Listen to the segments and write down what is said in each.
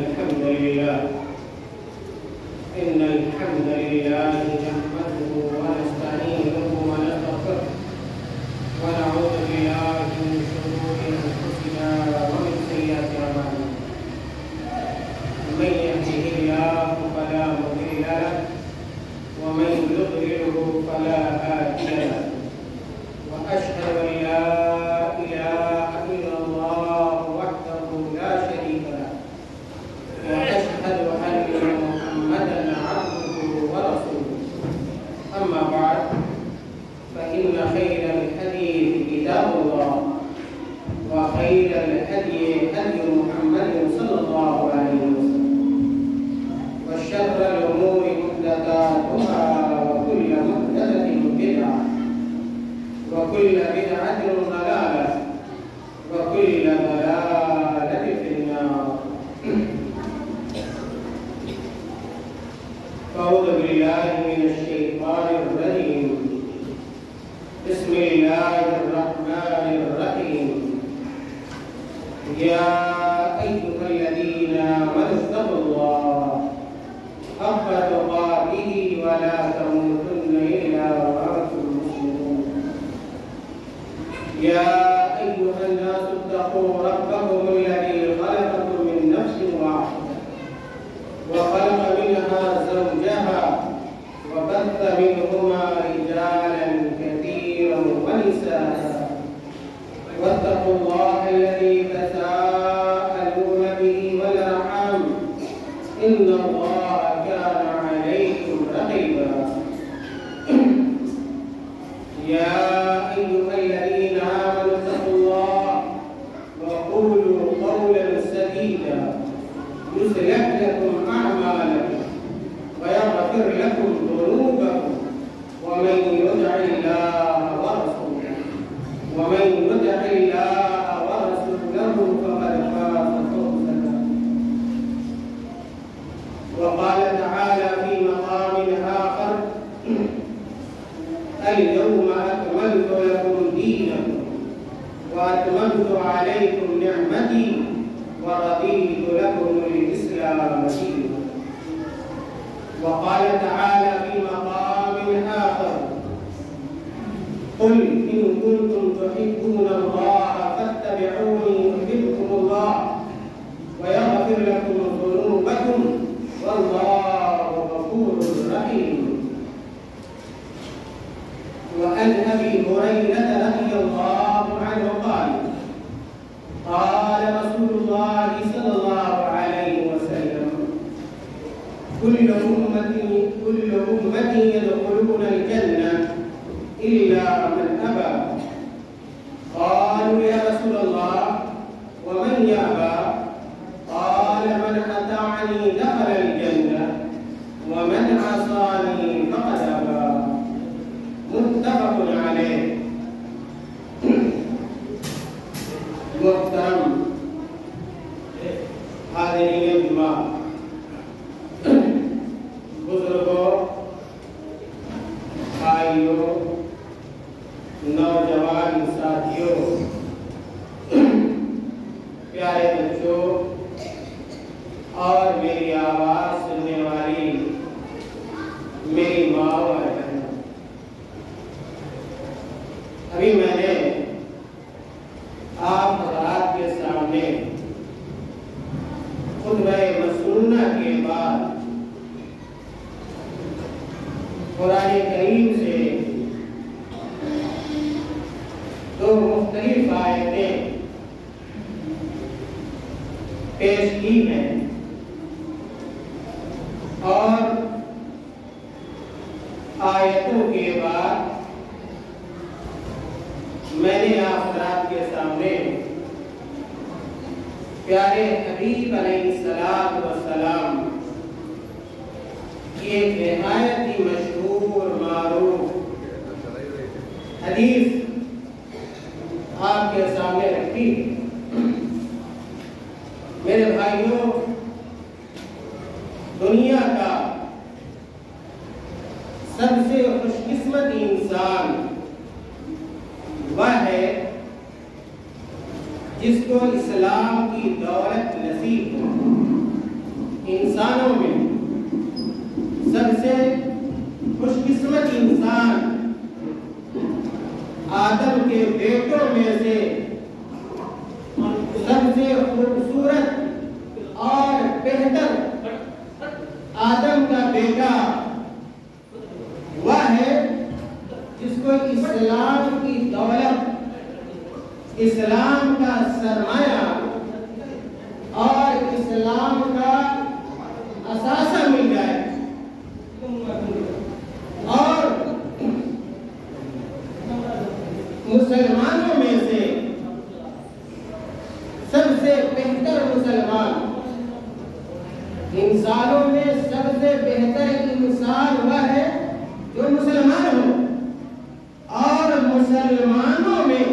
الحمد لله نحمده ونستعينه ونستغفره ونعوذ بالله من شرور أنفسنا ومن سيئات أعمالنا من يهده الله فلا مضل له ومن يضلله فلا هادي له وأشهد أن لا إله إلا الله وحده لا شريك له وأشهد أن محمدا عبده ورسوله أما بعد فإن خير الحديث كتاب الله وخير الهدي هدي محمد صلى الله عليه وسلم وشر الأمور محدثاتها وكل محدثة بدعة وكل بدعة ضلالة وكل ضلالة في النار. أعوذ بالله من الشيطان الرجيم. بسم الله الرحمن الرحيم. يا أيها الذين آمنوا اتقوا الله حق تقاته ولا تموتن إلا وأنتم مسلمون. يا أيها الناس اتقوا ربكم الذي خلقكم من نفس واحدة وخلق منها زوجها وبث منهما رجالا كثيرا ونساء واتقوا الله الذي تساءلون به والأرحام إن الله كان عليكم رقيبا. يا أيها الذين آمنوا اتقوا الله وقولوا قولا سديدا يصلح لكم أعمالكم ويغفر لكم ذنوبكم ومن يطع الله ورسوله فقد فاز فوزا. وقال تعالى في مقام آخر: اليوم أكملت لكم دينكم وأتممت عليكم نعمتي ورضيت لكم الإسلام دينا. وقال تعالى في مقام آخر: قل إن كنتم تحبون الله فاتبعوني يحببكم الله ويغفر لكم ذنوبكم والله غفور رحيم. وعن أبي هريرة رضي الله عنه قال: قال رسول الله صلى الله عليه وسلم: كل أمتي يدخلون الجنة إلا من أبى. قالوا: يا رسول الله ومن يأبى؟ قال: من أطاعني دخل الجنة ومن عصاني فقد أبى. متفق عليه. محترم حاضرین جمعہ، بزرگوں، بھائیوں، نوجوان ساتھیوں، پیارے بچوں اور میری آواز سننے والی میری ماں اور بہنوں، ابھی میں نے آپ حضرات کے سامنے خطبہ مسنونہ کے بعد قرآن کریم سے دو مختلف آیتیں پیش کی ہیں اور آیتوں کے بعد میں نے آپ حضرات کے سامنے پیارے حبیب علیہ السلام کی ایک نہایت ہی مشہور معروف حدیث آپ کے سامنے رکھی. میرے بھائیوں، دنیا کا سب سے خوش قسمت انسان وہ ہے جس کو اسلام کی دولت نصیب ہو. انسانوں میں سب سے خوش قسمت انسان آدم کے بیٹوں میں سے سب سے خوبصورت اور بہتر آدم کا بیٹا وہ ہے جس کو اسلام کی دولت، اسلام کا سرمایہ اور اسلام کا اثاثہ مل جائے اور مسلمانوں میں سے سب سے بہتر مسلمان، انسانوں میں سب سے بہتر انسان وہ ہے جو مسلمان ہو، اور مسلمانوں میں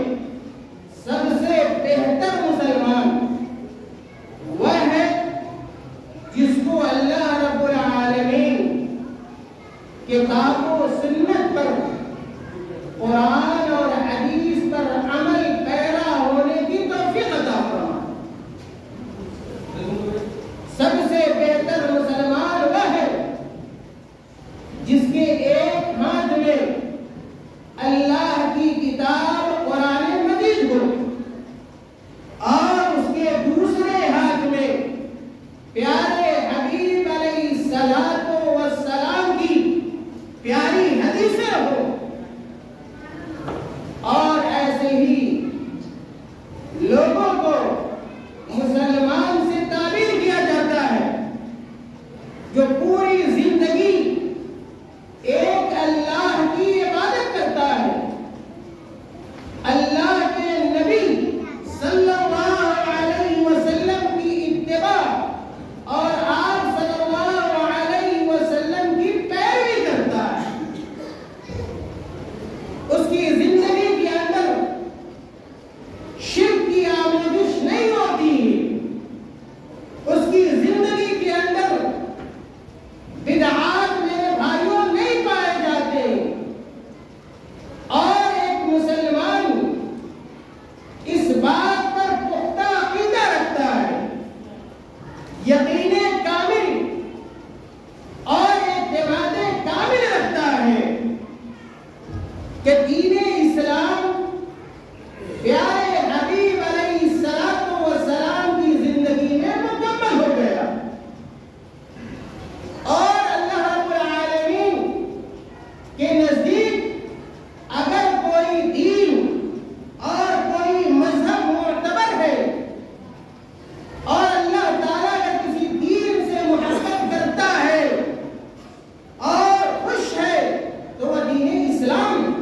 سب سے بہتر مسلمان وہ ہے جس کو اللہ رب العالمین کتاب و سنت پر، قرآن اور حدیث پر عمل پیرا ہونے کی توفیق عطا فرمائے۔ سب سے بہتر مسلمان وہ ہے جس کے ایک ہاتھ میں اللہ کی کتاب قرآن مجید ہو اور اس کے دوسرے ہاتھ میں پیارے حبیب علیہ الصلوۃ والسلام کی پیاری حدیثیں ہو، اور ایسے ہی لوگوں کو مسلمان سے تعبیر کیا جاتا ہے جو پوری زندگی ایک اللہ کی عبادت کرتا ہے، اللہ کے نبی صلی اللہ علیہ وسلم کی اتباع اور آپ صلی اللہ علیہ وسلم کی پیروی کرتا ہے۔ اس کی زندگی کے اندر شرک کی آمیزش نہیں ہوتی، اس کی زندگی کے اندر بدعات میرے بھائیوں نہیں پائے جاتے، اور ایک مسلمان اس بات پر پختہ عقیدہ رکھتا ہے، یقین کامل اور اعتماد کامل رکھتا ہے کہ دین اسلام پیارے حبیب علیہ الصلوۃ والسلام کی زندگی میں مکمل ہو گیا، اور اللہ رب العالمین کے نزدیک اگر کوئی دین اور کوئی مذہب معتبر ہے اور اللہ تعالیٰ اگر کسی دین سے محبت کرتا ہے اور خوش ہے تو وہ دین اسلام ہے۔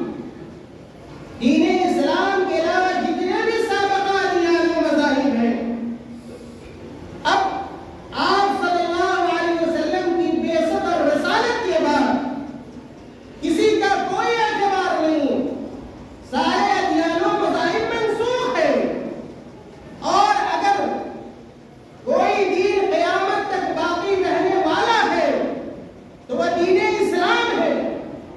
دین اسلام کے علاوہ جتنے بھی سابقہ ادیان و مذاہب ہیں، اب آپ صلی اللہ علیہ وسلم کی بعثت اور رسالت کے بعد کسی کا کوئی اعتبار نہیں، سارے ادیان و مذاہب منسوخ ہے، اور اگر کوئی دین قیامت تک باقی رہنے والا ہے تو وہ دین اسلام ہے،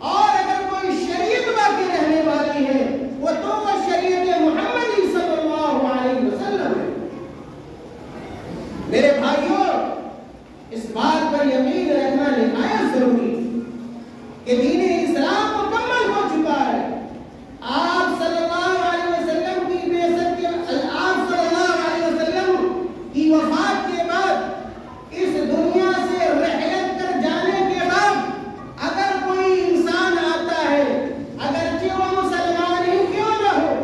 اور اگر کوئی شریعت باقی رہنے والی ہے وہ تو وہ شریعت محمدی صلی اللہ علیہ وسلم ہے۔ میرے بھائیوں، اس بات پر یقین رکھنا نہایت ضروری کہ دین اسلام مکمل ہو چکا ہے۔ آپ صلی اللہ علیہ وسلم کی بعثت کے آپ صلی اللہ علیہ وسلم کی وفات کے بعد اس دنیا سے رحلت کر جانے کے بعد اگر کوئی انسان آتا ہے، اگرچہ وہ مسلمان ہی کیوں نہ ہو،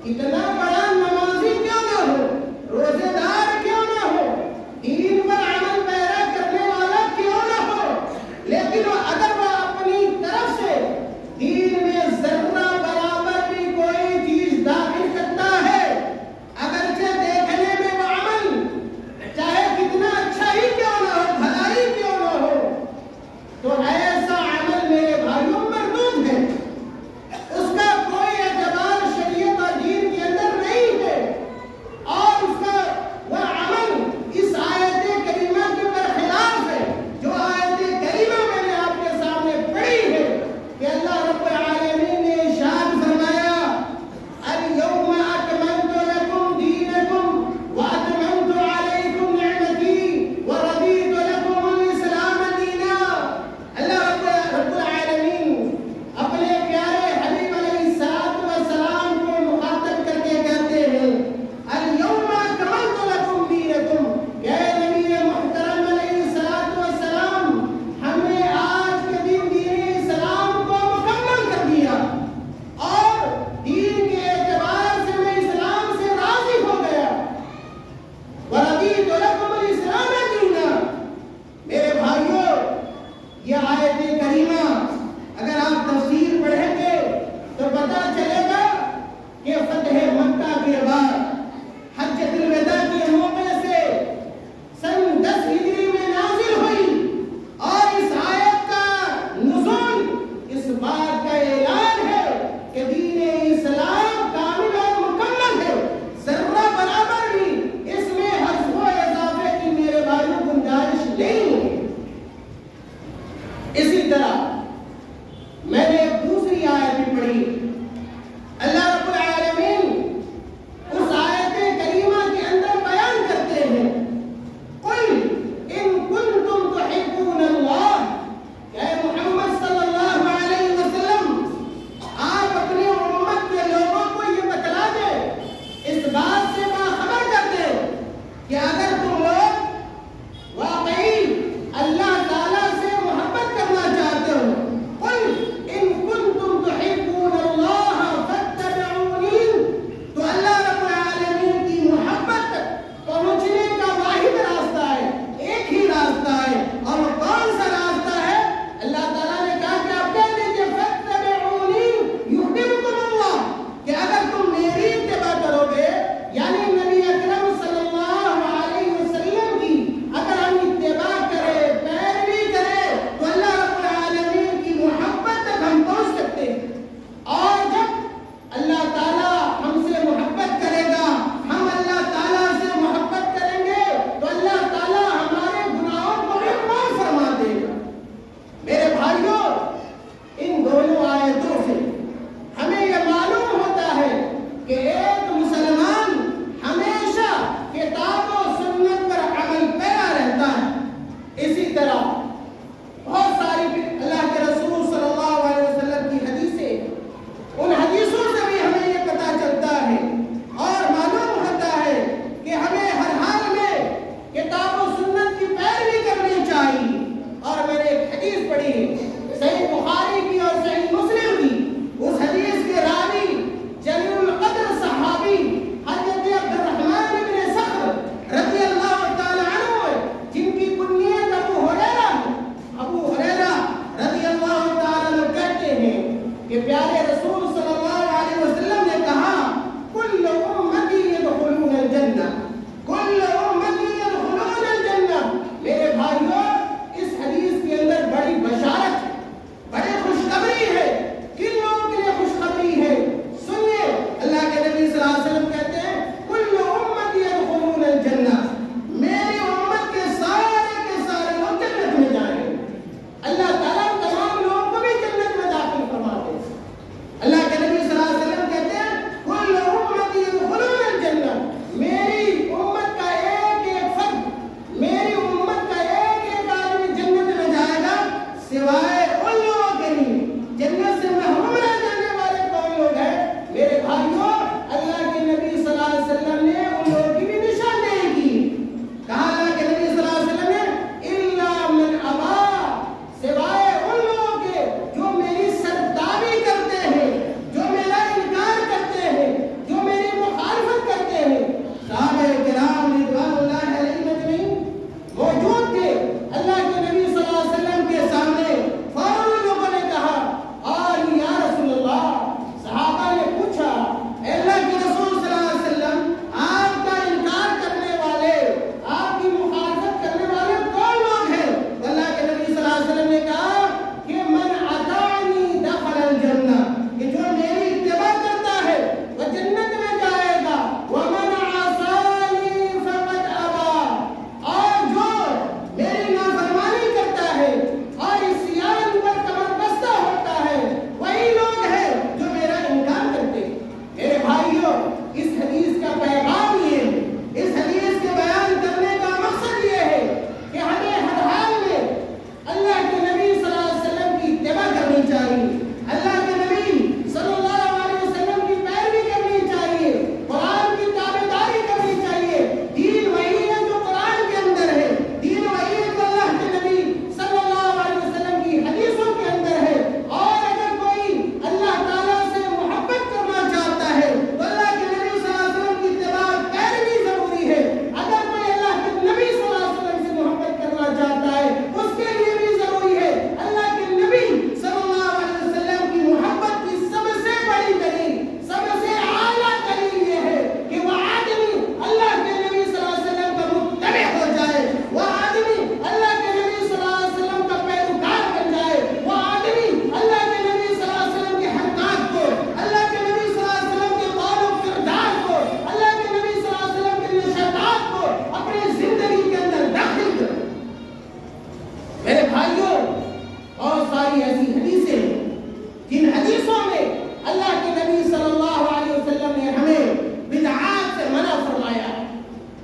اتنا بڑا نمازی کیوں نہ ہو، روزے دار کیوں نہ ہو، دین پر عمل پیرا کرنے والا کیوں نہ ہو، لیکن اگر وہ اپنی طرف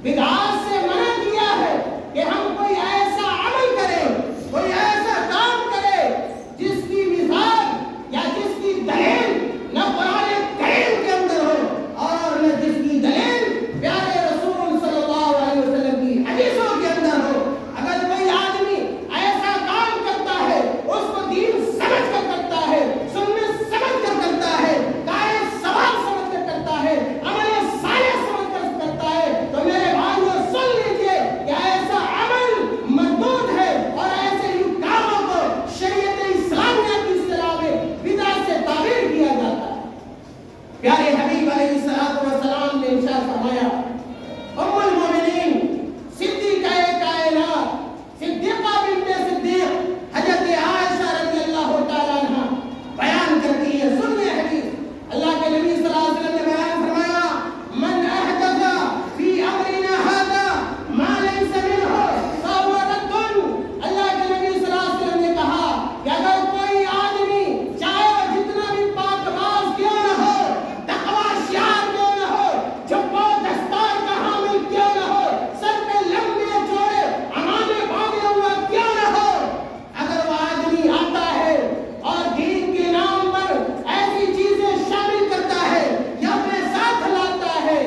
بدعات سے منع کیا ہے کہ ہم کوئی ایسا عمل کریں، کوئی ایسا کام کریں جس کی مثال یا جس کی دلیل نہ قرآن کریم کے اندر ہو اور نہ جس کی دلیل پیارے رسول صلی اللہ علیہ وسلم کی حدیثوں کے اندر ہو۔ اگر کوئی آدمی ایسا کام کرتا ہے، اس کو دین سمجھ کر کرتا ہے، سنت سمجھ کر کرتا ہے، قائد سوال سمجھ کر کرتا ہے، عمل صالح سمجھ کر کرتا ہے، تو میرے بھائیوں سن لیجئے کہ ایسا عمل مردود ہے اور ایسے ہی کاموں کو شریعت اسلامیہ کی اصطلاح میں بدعت سے تعبیر کیا جاتا ہے۔ پیارے حبیب علیہ السلام نے ارشاد فرمایا، ام المومنین صدیقہ کائنات صدیقہ بنت صدیق حضرت عائشہ رضی اللہ تعالیٰ عنہ بیان کرتی ہے، سنیے حدیث، اللہ کے نبی صلی اللہ علیہ وسلم نے بیان فرمایا، من احدث فی امرنا ھذا ما لیس منہ فہو رد۔ اللہ کے نبی صلی اللہ علیہ وسلم نے کہا کہ اگر کوئی آدمی چاہے وہ جتنا بھی پاک باز کیوں نہ ہو، تقوی شعار کیوں نہ ہو، جبہ دستار کا حامل کیوں نہ ہو، سر پہ لمبے چوڑے عمامے باندھے ہوا کیوں نہ ہو، اگر وہ آدمی آتا ہے اور دین کے نام پر ایسی چیزیں شامل کرتا ہے یا اپنے ساتھ لاتا ہے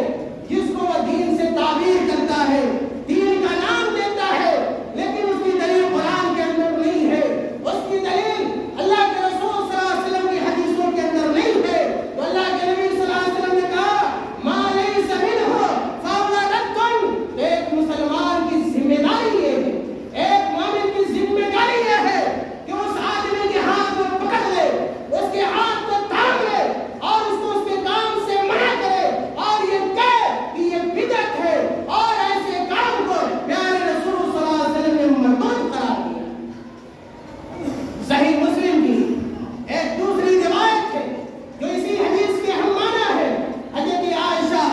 جس کو وہ دین سے تعبیر کرتا ہے، دین کا نام دیتا ہے، لیکن اس کی دلیل قرآن کے اندر نہیں ہے، اس کی دلیل اللہ کے رسول صلی اللہ علیہ وسلم کی حدیثوں کے اندر نہیں ہے، تو اللہ کے نبی صلی اللہ علیہ وسلم نے کہا ما لیس منہ فہو رد۔ ایک مسلمان کی ذمہ داری یہ ہے، ایک مومن کی ذمہ داری یہ ہے کہ اس آدمی کے ہاتھ کو پکڑ لے، اس کے ہاتھ کو تھام لے اور اس کو اس کے کام سے منع کرے اور یہ کہے کہ یہ بدعت ہے، اور ایسے کام کو پیارے رسول صلی اللہ علیہ وسلم نے مردود قرار دیا۔ صحیح مسلم کی ایک دوسری روایت ہے جو اسی حدیث کے ہم معنی ہے، حضرت عائشہ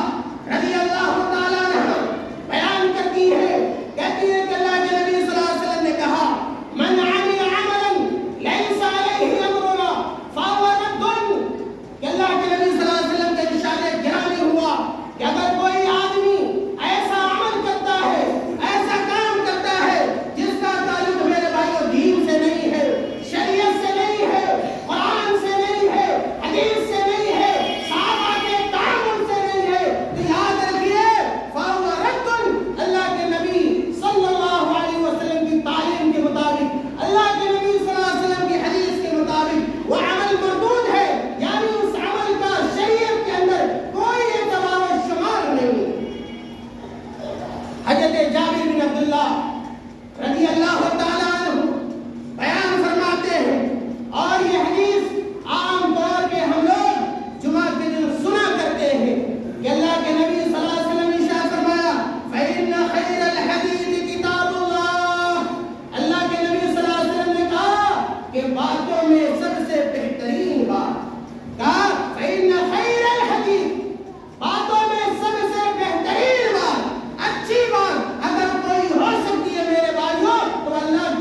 رضی اللہ تعالیٰ عنہ بیان کرتی ہے، کہتی ہے کہ اللہ کے نبی صلی اللہ علیہ وسلم نے کہا من عمل عملا لیس علیہ امرنا فہو رد، کہ اللہ کے نبی صلی اللہ علیہ وسلم کے ارشاد گرامی ہوا کہ اگر کوئی آدمی ایسا عمل کرتا ہے، ایسا کام کرتا ہے جس کا تعلق میرے بھائیوں دین سے نہیں ہے، شریعت سے نہیں ہے، قرآن سے نہیں ہے، حدیث سے نہیں ہے، صحابہ کے تعامل سے نہیں ہے، تو یاد رکھیے فہو رد۔ اللہ کے نبی صلی اللہ علیہ وسلم کی تعلیم کے مطابق، اللہ کے نبی صلی اللہ علیہ وسلم کی حدیث کے مطابق وہ عمل مردود ہے، یعنی اس عمل کا شریعت کے اندر کوئی اعتبار و شمار نہیں۔ حضرت جابر بن عبداللہ رضی اللہ تعالیٰ عنہ بیان فرماتے ہیں، اور یہ حدیث عام طور پہ ہم لوگ جمعہ کے دن سنا کرتے ہیں کہ اللہ کے نبی صلی اللہ علیہ وسلم نے ارشاد فرمایا فَإِنَّ خَيْرَ الْحَدِيثِ كِتَابُ اللَّهِ۔ اللہ کے نبی صلی اللہ علیہ وسلم نے کہا کہ باتوں میں سب سے بہترین بات، کہا فَإِنَّ خَيْرَ الْحَدِيثِ، باتوں میں سب سے بہترین بات، اچھی بات اگر کوئی ہو سکتی ہے میرے بھائیوں تو اللہ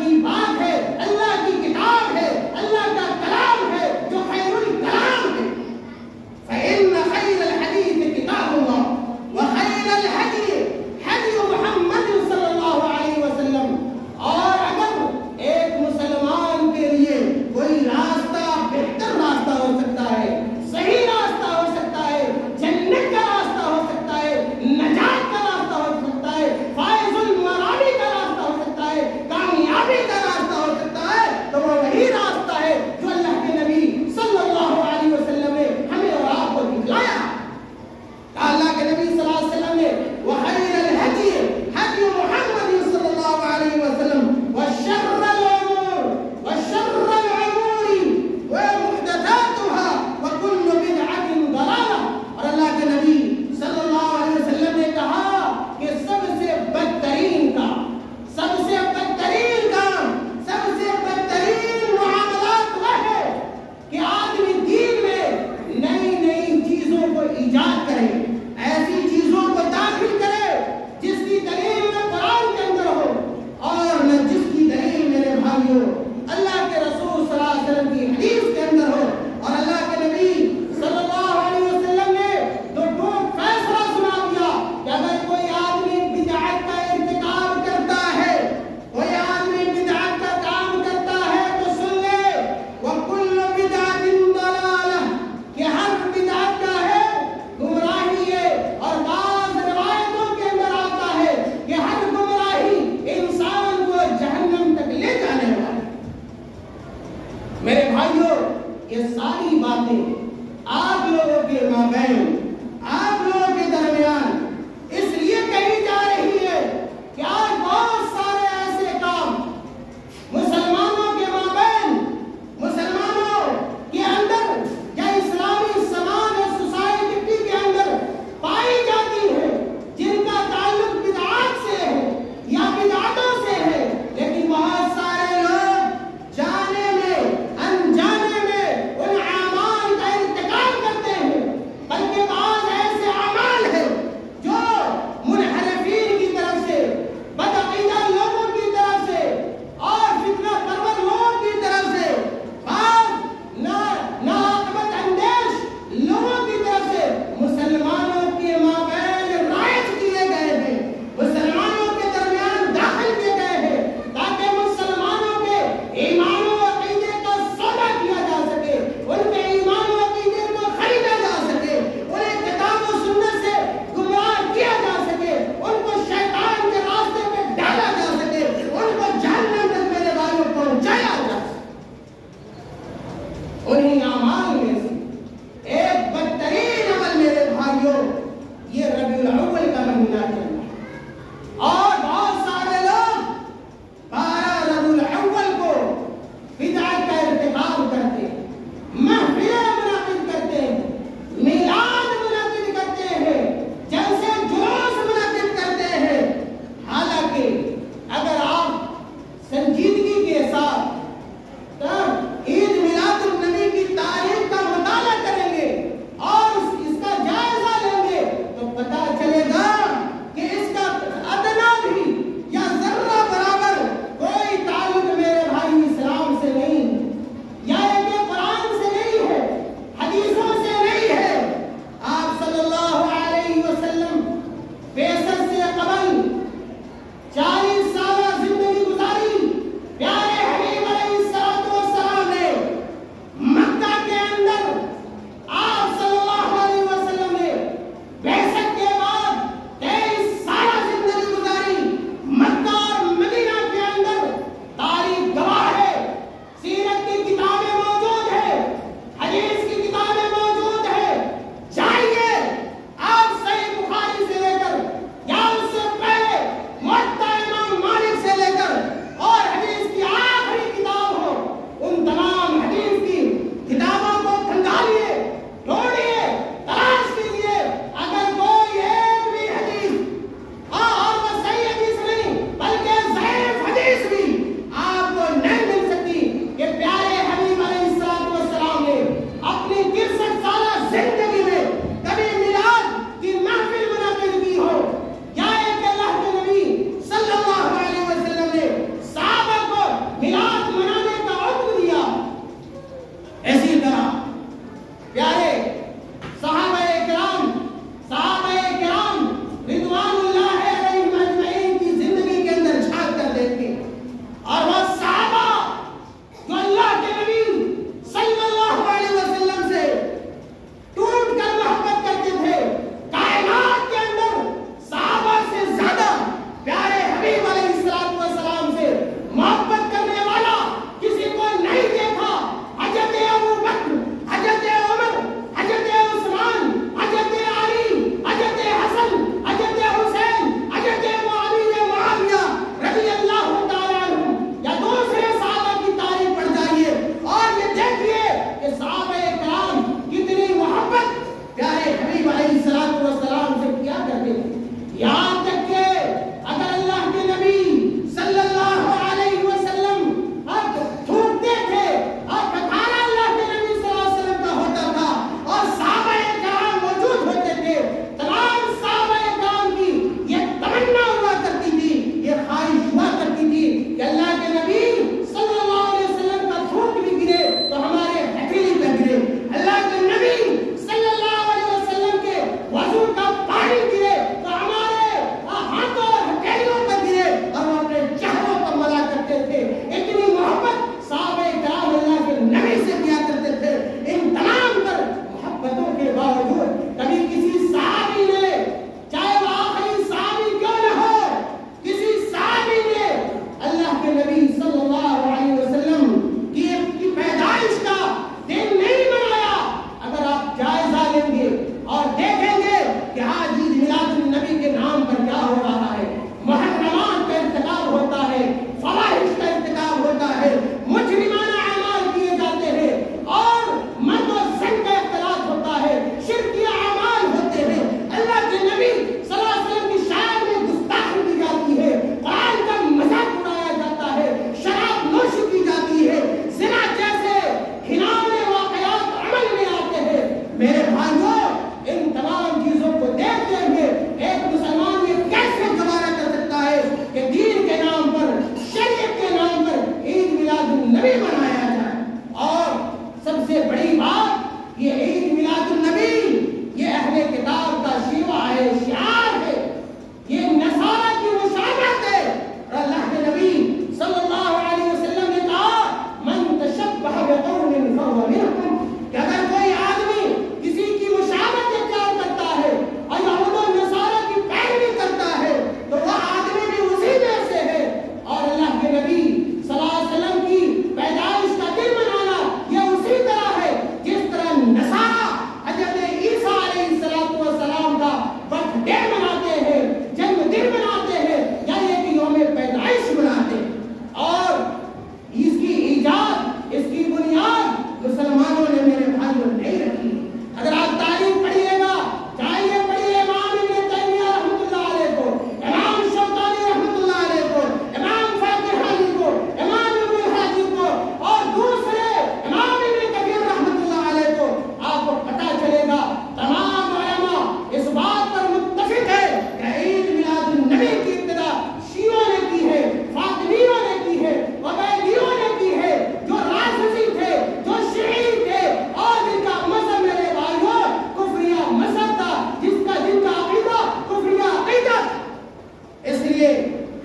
لیے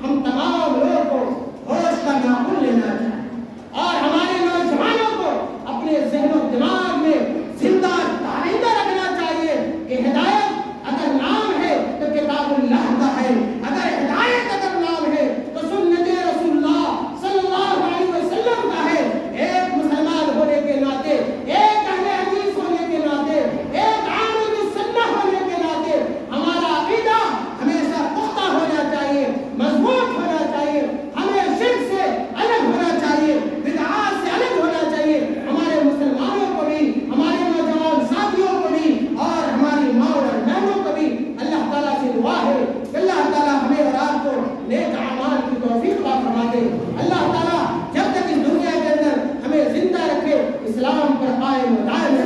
ہم تمام لوگوں کو ہوش کا ناخن لینا چاہیے اور ہمارے نوجوانوں کو اپنے ذہن و دماغ میں زندہ دائندہ رکھنا چاہیے کہ ہدایت اگر نام ہے تو کتاب اللہ کا ہے، اگر ہدایت اگر نام ہے تو سنت رسول اللہ صلی اللہ علیہ وسلم کا ہے۔ ایک مسلمان ہونے کے ناطے، ایک اہل حدیث ہونے کے ناطے، ایک عامل السنہ ہونے کے ناطے ہمارا عقیدہ ہمیشہ پختہ ہونا چاہیے، مضبوط ہونا چاہیے، ہمیں شرک سے الگ ہونا چاہیے، بدعات سے الگ ہونا چاہیے۔ ہمارے مسلمانوں کو بھی، ہمارے نوجوان ساتھیوں کو بھی اور ہماری ماں اور بہنوں کو بھی اللہ تعالیٰ سے دعا ہے کہ اللہ تعالیٰ ہمیں اور آپ کو نیک اعمال کی توفیق عطا فرما دے۔ اللہ تعالیٰ جب تک اس دنیا کے اندر ہمیں زندہ رکھے، اسلام پر قائم و دائم